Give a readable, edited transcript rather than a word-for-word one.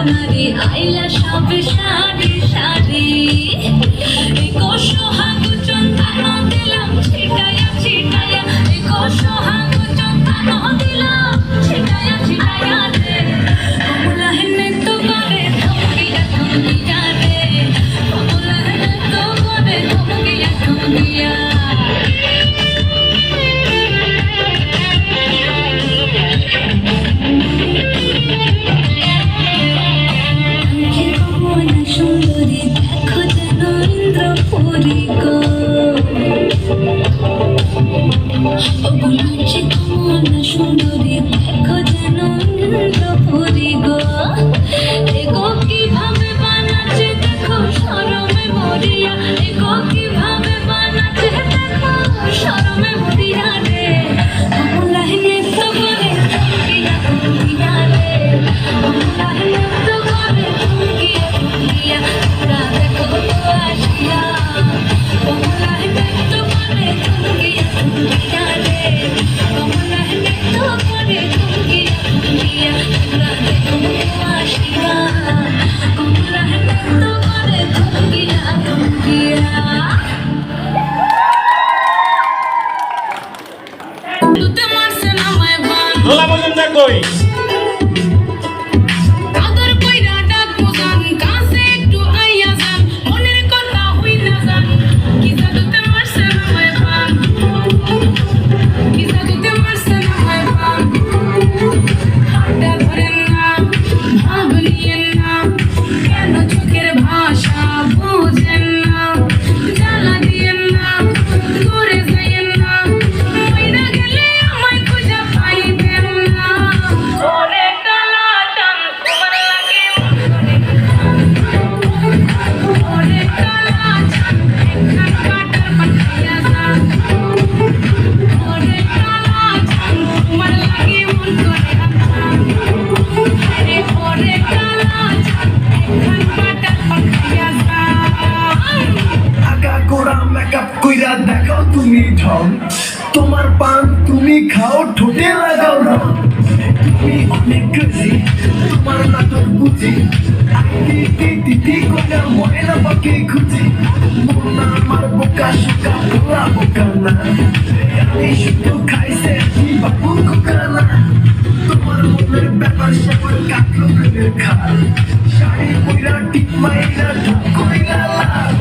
সোনারি আইলা সব সারি সারি সোহাগু চন্দন দিলাম ছিটায়া ছিটায়া সোহাগু চন্দন দিলাম ছিটায়া ছিটায়া রে কমলা হেনে তো করে ধমকিয়া ধমকিয়া রে কমলা হেনে তো করে ধমকিয়া ধমকিয়া সুন্দরী দেখো যেন ইন্দ্রপুরী গো অবলাঞ্চে কমলা সুন্দরী দেখো যেন ইন্দ্রপুরী গো এগো কিভাবে বানাচ্ছে দেখো শরমে মরিয়া এগো কিভাবে বানাচ্ছে দেখো শরমে মরিয়া রে কমলা হেনে তো করে ধমকিয়া ধমকিয়া রে কমলা হেনে তো করে ধমকিয়া ধমকিয়া তোরা দেখো তো আসিয়া কমলা হেনে তো করে ধমকিয়া ধমকিয়া রে কমলা হেনে তো করে ধমকিয়া ধমকিয়া তোরা দেখো তো আসিয়া কমলা হেনে তো করে ধমকিয়া ধমকিয়া তুতে মারছে না মায় বান লোলা মজুমদার কই আদর কইরা ডাকবো জান কাছে একটু আইয়া যান মনের কথা হইলা যান কি জাদুতে মারছে না মায় বান কি জাদুতে মারছে না মায় বান হাতটা ধরেন না ভাব নিয়েন না কেন চোখের ভাষা বুঝেন না জ্বালা দিয়েন না দূরে যাইয়েন না মইরা গেলে আমায় খুঁজে পাইবেন না ওরে কালা চান তোমার লাগে ওরে কালা চান একখান কাটার পাঠাইয়া যান ওরে কালা চান তোমার লাগে মন করে আসান আরে ওরে কালা চান একখান কাটার পাঠাইয়া যান আগা গোড়া মেকআপ কইরা দেখাও তুমি ঢং তোমার পান তুমি খাও ঠোঁটে লাগাও রং তুমি অনেক ক্রেজি তোমার নাটক বুঝি দিদি কইরা ময়না পাখি খুঁজি মন না আমার বোকা শোকা ভোলা বোকা না আমি শুধু খাইছে কি বাবু কোকানা তোমার মনের ব্যাপার স্যাপার কাটলো প্রেমের খাল শাড়ি কইরা টিপ মাইরা ঢুক কইরা লাল